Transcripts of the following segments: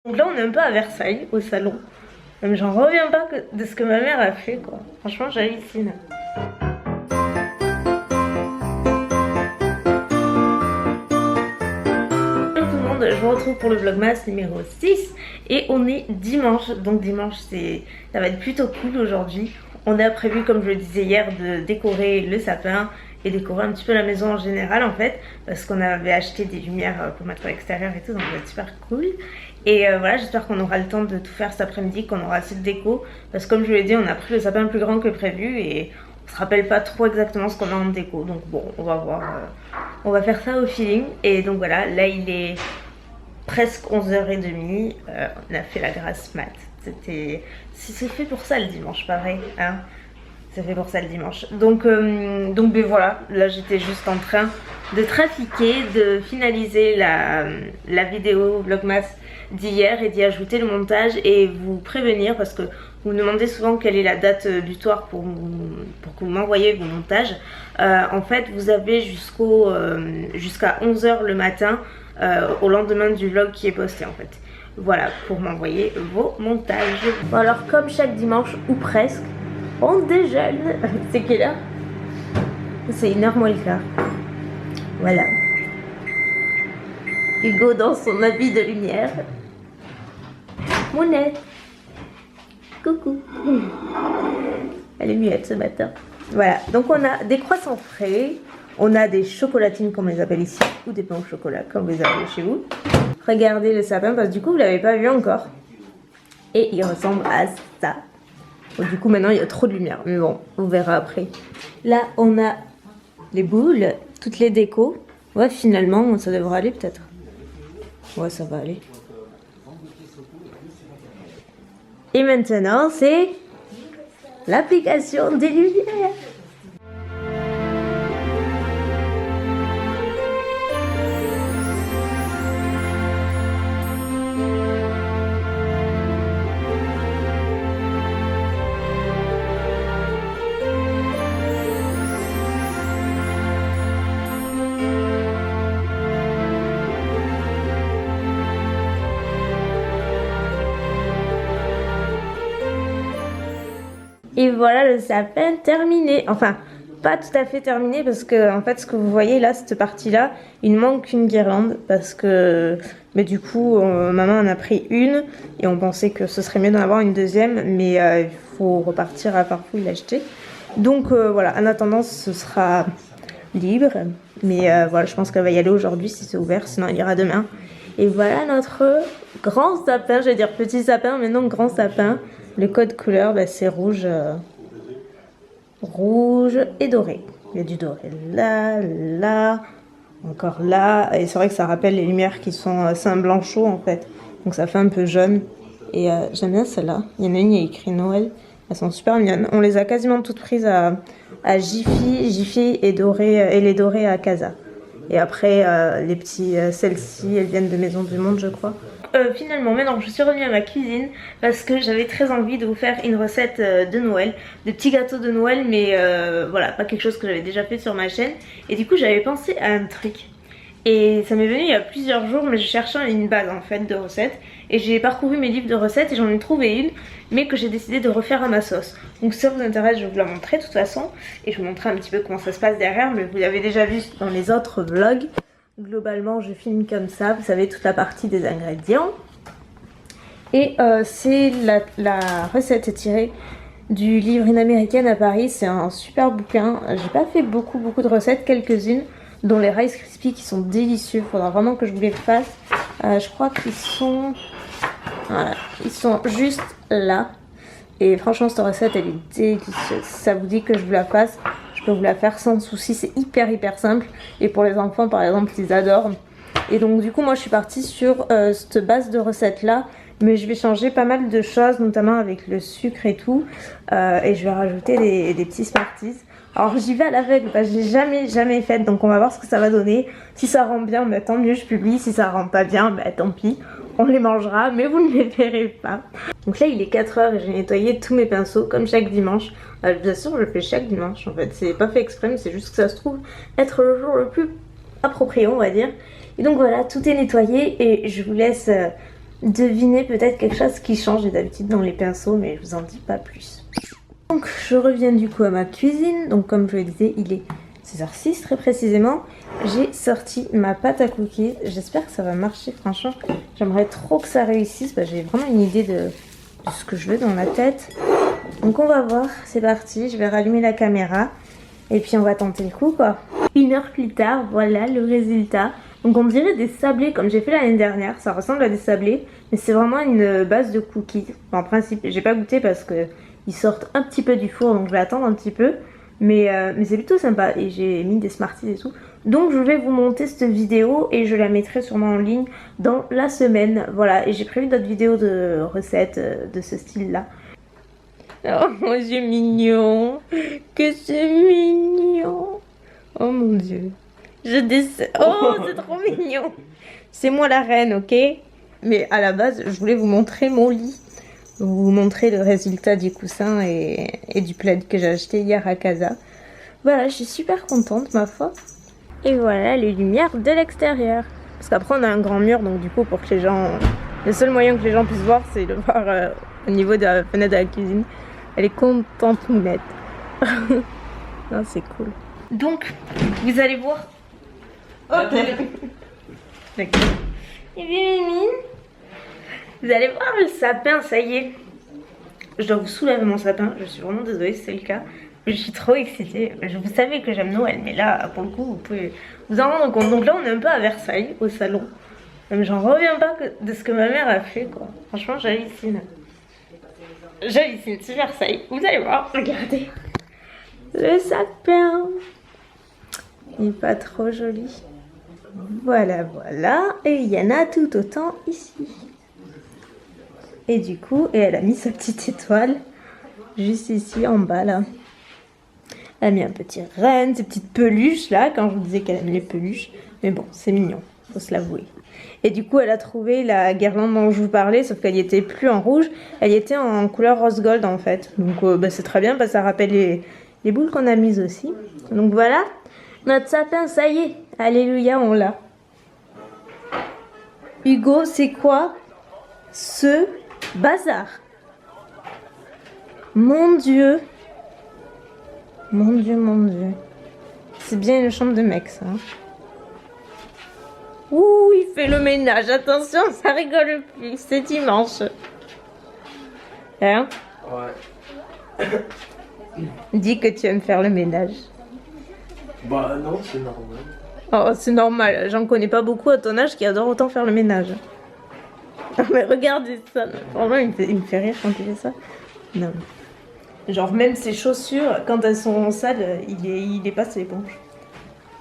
Donc là on est un peu à Versailles, au salon. Même j'en reviens pas de ce que ma mère a fait quoi. Franchement j'hallucine. Bonjour tout le monde, je vous retrouve pour le vlogmas numéro 6. Et on est dimanche, donc dimanche ça va être plutôt cool aujourd'hui. On a prévu, comme je le disais hier, de décorer le sapin et décorer un petit peu la maison en général en fait, parce qu'on avait acheté des lumières pour mettre à l'extérieur et tout, donc ça va être super cool. Et voilà, j'espère qu'on aura le temps de tout faire cet après-midi, qu'on aura assez de déco, parce que comme je vous l'ai dit, on a pris le sapin plus grand que prévu et on se rappelle pas trop exactement ce qu'on a en déco, donc bon, on va voir, on va faire ça au feeling. Et donc voilà, là il est presque 11h30, on a fait la grasse mat. C'est fait pour ça le dimanche, pas vrai hein, c'est fait pour ça le dimanche. Donc ben voilà, là j'étais juste en train de trafiquer, de finaliser la vidéo vlogmas d'hier et d'y ajouter le montage et vous prévenir parce que vous me demandez souvent quelle est la date butoir pour que vous m'envoyiez vos montages. En fait vous avez jusqu'à 11h le matin au lendemain du vlog qui est posté en fait. Voilà, pour m'envoyer vos montages. Bon alors comme chaque dimanche ou presque, on déjeune. C'est quelle heure? C'est 1h moins le quart. Voilà. Hugo dans son habit de lumière. Mounette. Coucou. Elle est muette ce matin. Voilà, donc on a des croissants frais. On a des chocolatines comme on les appelle ici, ou des pains au chocolat comme vous les appelez chez vous. Regardez le sapin parce que du coup vous l'avez pas vu encore. Et il ressemble à ça. Bon, du coup maintenant il y a trop de lumière, mais bon, on verra après. Là on a les boules, toutes les décos. Ouais, finalement ça devrait aller peut-être. Ouais, ça va aller. Et maintenant c'est l'application des lumières. Et voilà le sapin terminé. Enfin, pas tout à fait terminé parce que en fait ce que vous voyez là, cette partie là, il manque une guirlande parce que mais du coup maman en a pris une et on pensait que ce serait mieux d'en avoir une deuxième, mais il faut repartir à Farfouille l'acheter. Donc voilà, en attendant ce sera libre, mais voilà, je pense qu'elle va y aller aujourd'hui si c'est ouvert, sinon elle ira demain. Et voilà notre grand sapin, je vais dire petit sapin mais non grand sapin. Le code couleur, bah, c'est rouge, rouge et doré. Il y a du doré là, là, encore là. Et c'est vrai que ça rappelle les lumières qui sont Saint-Blanchot en fait. Donc ça fait un peu jaune. Et j'aime bien celle-là. Il y en a une, il y a écrit Noël. Elles sont super mignonnes. On les a quasiment toutes prises à Jiffy et les dorées à Casa. Et après, les petits, celles-ci, elles viennent de Maison du Monde, je crois. Finalement maintenant je suis revenue à ma cuisine parce que j'avais très envie de vous faire une recette de Noël, de petits gâteaux de Noël, mais voilà, pas quelque chose que j'avais déjà fait sur ma chaîne. Et du coup j'avais pensé à un truc et ça m'est venu il y a plusieurs jours, mais je cherchais une base en fait de recettes et j'ai parcouru mes livres de recettes et j'en ai trouvé une mais que j'ai décidé de refaire à ma sauce. Donc si ça vous intéresse je vais vous la montrer de toute façon et je vous montrerai un petit peu comment ça se passe derrière, mais vous l'avez déjà vu dans les autres vlogs. Globalement je filme comme ça, vous savez, toute la partie des ingrédients. Et c'est la recette est tirée du livre Une américaine à Paris. C'est un super bouquin. J'ai pas fait beaucoup de recettes, quelques-unes, dont les Rice Krispies qui sont délicieux. Faudra vraiment que je vous les fasse. Je crois qu'ils sont... Voilà, ils sont juste là. Et franchement cette recette elle est délicieuse. Si ça vous dit que je vous la fasse, je peux vous la faire sans souci. C'est hyper simple. Et pour les enfants par exemple ils adorent. Et donc du coup moi je suis partie sur cette base de recettes là. Mais je vais changer pas mal de choses, notamment avec le sucre et tout. Et je vais rajouter des petits Smarties. Alors j'y vais à l'aveugle parce que je l'ai jamais faite. Donc on va voir ce que ça va donner. Si ça rend bien, bah, tant mieux, je publie. Si ça rend pas bien, bah, tant pis. On les mangera, mais vous ne les verrez pas. Donc là il est 4h et j'ai nettoyé tous mes pinceaux comme chaque dimanche. Bien sûr je le fais chaque dimanche en fait. C'est pas fait exprès, mais c'est juste que ça se trouve être le jour le plus approprié on va dire. Et donc voilà, tout est nettoyé et je vous laisse deviner peut-être quelque chose qui change d'habitude dans les pinceaux, mais je vous en dis pas plus. Donc je reviens du coup à ma cuisine. Donc comme je le disais, il est 16h06 très précisément. J'ai sorti ma pâte à cookies. J'espère que ça va marcher, franchement. J'aimerais trop que ça réussisse. J'ai vraiment une idée de ce que je veux dans la tête. Donc on va voir, c'est parti. Je vais rallumer la caméra. Et puis on va tenter le coup quoi. 1 heure plus tard, voilà le résultat. Donc on dirait des sablés comme j'ai fait l'année dernière. Ça ressemble à des sablés. Mais c'est vraiment une base de cookies. En principe, j'ai pas goûté parce que ils sortent un petit peu du four. Donc je vais attendre un petit peu. Mais c'est plutôt sympa. Et j'ai mis des Smarties et tout. Donc je vais vous monter cette vidéo. Et je la mettrai sûrement en ligne dans la semaine. Voilà. Et j'ai prévu d'autres vidéos de recettes de ce style là. Oh mon Dieu mignon. Que c'est mignon. Oh mon Dieu. Je décède. Oh c'est trop mignon. C'est moi la reine, ok? Mais à la base je voulais vous montrer mon lit. Vous montrer le résultat du coussin et du plaid que j'ai acheté hier à Casa. Voilà, je suis super contente ma foi. Et voilà les lumières de l'extérieur. Parce qu'après on a un grand mur, donc du coup pour que les gens... Le seul moyen que les gens puissent voir c'est de voir au niveau de la fenêtre de la cuisine. Elle est contente mounette. Non c'est cool. Donc vous allez voir... Hop. D'accord. Et bien Mimine. Vous allez voir le sapin, ça y est. Je dois vous soulager mon sapin, je suis vraiment désolée si c'est le cas. Je suis trop excitée. Vous savez que j'aime Noël, mais là, pour le coup, vous pouvez vous en rendre compte. Donc là, on est un peu à Versailles, au salon. Mais j'en reviens pas de ce que ma mère a fait, quoi. Franchement, j'hallucine. J'hallucine, c'est Versailles. Vous allez voir, regardez. Le sapin. Il est pas trop joli. Voilà, voilà. Et il y en a tout autant ici. Et du coup, elle a mis sa petite étoile juste ici en bas là. Elle a mis un petit renne, ces petites peluches là, quand je vous disais qu'elle aime les peluches. Mais bon, c'est mignon, faut se l'avouer. Et du coup, elle a trouvé la guirlande dont je vous parlais, sauf qu'elle n'y était plus en rouge, elle y était en couleur rose gold en fait. Donc c'est très bien, parce que ça rappelle les boules qu'on a mises aussi. Donc voilà, notre sapin, ça y est, alléluia, on l'a. Hugo, c'est quoi ce bazar? Mon Dieu. Mon Dieu, mon Dieu. C'est bien une chambre de mec, ça. Ouh, il fait le ménage. Attention, ça rigole plus. C'est dimanche. Hein? Ouais. Dis que tu aimes faire le ménage. Bah non, c'est normal. Oh, c'est normal. J'en connais pas beaucoup à ton âge qui adorent autant faire le ménage. Mais regardez ça. Vraiment, il me fait rire quand il fait ça. Non. Genre même ses chaussures, quand elles sont sales, il les passe l'éponge.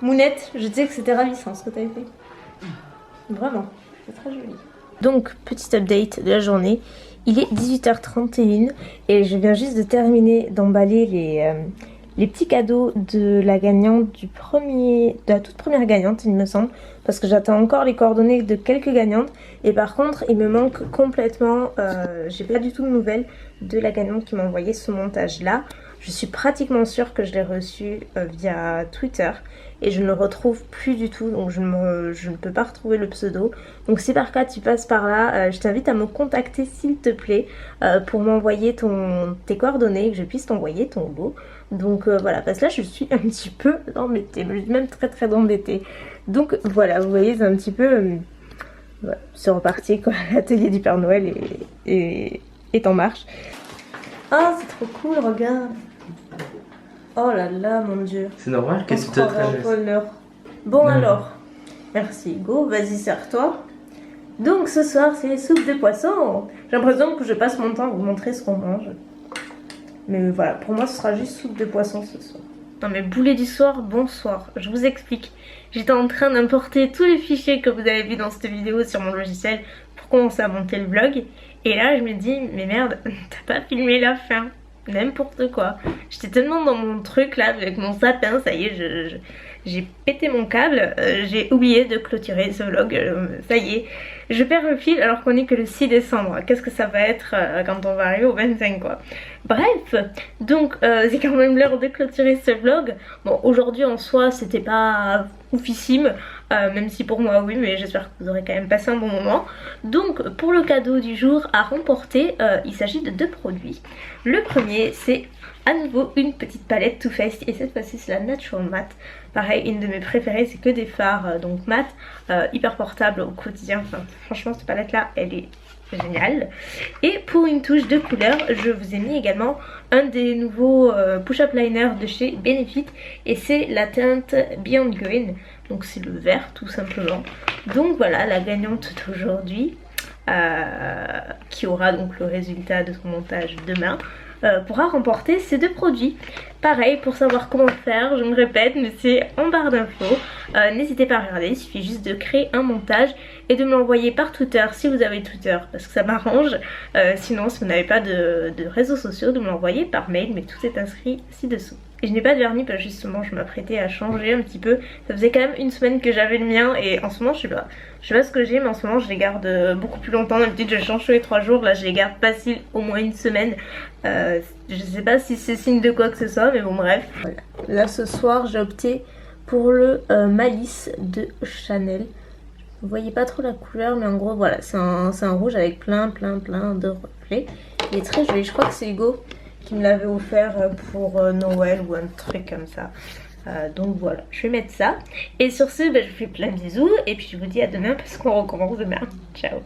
Mounette, je disais que c'était ravissant ce que t'avais fait. Vraiment, c'est très joli. Donc, petit update de la journée. Il est 18h31 et je viens juste de terminer d'emballer les petits cadeaux de la gagnante de la toute première gagnante, il me semble. Parce que j'attends encore les coordonnées de quelques gagnantes. Et par contre, il me manque complètement, j'ai pas du tout de nouvelles de la gagnante qui m'a envoyé ce montage-là. Je suis pratiquement sûre que je l'ai reçu via Twitter. Et je ne le retrouve plus du tout, donc je ne peux pas retrouver le pseudo. Donc si par cas tu passes par là, je t'invite à me contacter s'il te plaît pour m'envoyer tes coordonnées, que je puisse t'envoyer ton lot. Donc voilà, parce que là je suis un petit peu embêtée, même très très embêtée. Donc voilà, vous voyez c'est un petit peu... voilà, c'est reparti quoi, l'atelier du Père Noël est en marche. Ah c'est trop cool, regarde. Oh là là, mon Dieu. C'est normal que tu te traverses. Bon alors, merci Hugo, vas-y serre-toi. Donc ce soir c'est soupe de poisson. J'ai l'impression que je passe mon temps à vous montrer ce qu'on mange. Mais voilà, pour moi ce sera juste soupe de poisson ce soir. Non mais boulet du soir, bonsoir, je vous explique. J'étais en train d'importer tous les fichiers que vous avez vus dans cette vidéo sur mon logiciel pour commencer à monter le vlog. Et là je me dis, mais merde, t'as pas filmé la fin. N'importe quoi. J'étais tellement dans mon truc là avec mon sapin, ça y est, j'ai pété mon câble. J'ai oublié de clôturer ce vlog. Ça y est, je perds le fil alors qu'on est que le 6 décembre. Qu'est-ce que ça va être quand on va arriver au 25 quoi. Bref, donc c'est quand même l'heure de clôturer ce vlog. Bon, aujourd'hui en soi c'était pas oufissime. même si pour moi oui, mais j'espère que vous aurez quand même passé un bon moment. Donc pour le cadeau du jour à remporter, il s'agit de 2 produits. Le premier c'est à nouveau une petite palette Too Faced et cette fois-ci c'est la Natural Matte. Pareil, une de mes préférées, c'est que des fards donc mat, hyper portable au quotidien. Enfin, franchement cette palette là elle est géniale. Et pour une touche de couleur, je vous ai mis également un des nouveaux push-up liners de chez Benefit et c'est la teinte Beyond Green, donc c'est le vert tout simplement. Donc voilà la gagnante d'aujourd'hui qui aura donc le résultat de son montage demain. Pourra remporter ces 2 produits. Pareil, pour savoir comment faire, je me répète, mais c'est en barre d'infos. N'hésitez pas à regarder, il suffit juste de créer un montage et de me l'envoyer par Twitter si vous avez Twitter, parce que ça m'arrange. Sinon, si vous n'avez pas de réseaux sociaux, de me l'envoyer par mail, mais tout est inscrit ci-dessous. Et je n'ai pas de vernis parce que justement je m'apprêtais à changer un petit peu. Ça faisait quand même une semaine que j'avais le mien et en ce moment je sais pas ce que j'ai, mais en ce moment je les garde beaucoup plus longtemps. D'habitude je change tous les 3 jours, là je les garde facile au moins une semaine. Je sais pas si c'est signe de quoi que ce soit, mais bon bref. Voilà. Là ce soir j'ai opté pour le Malice de Chanel. Vous voyez pas trop la couleur, mais en gros voilà, c'est un rouge avec plein de reflets. Il est très joli, je crois que c'est Hugo qui me l'avait offert pour Noël ou un truc comme ça. Donc voilà, je vais mettre ça. Et sur ce, je vous fais plein de bisous et puis je vous dis à demain parce qu'on recommence demain. Ciao.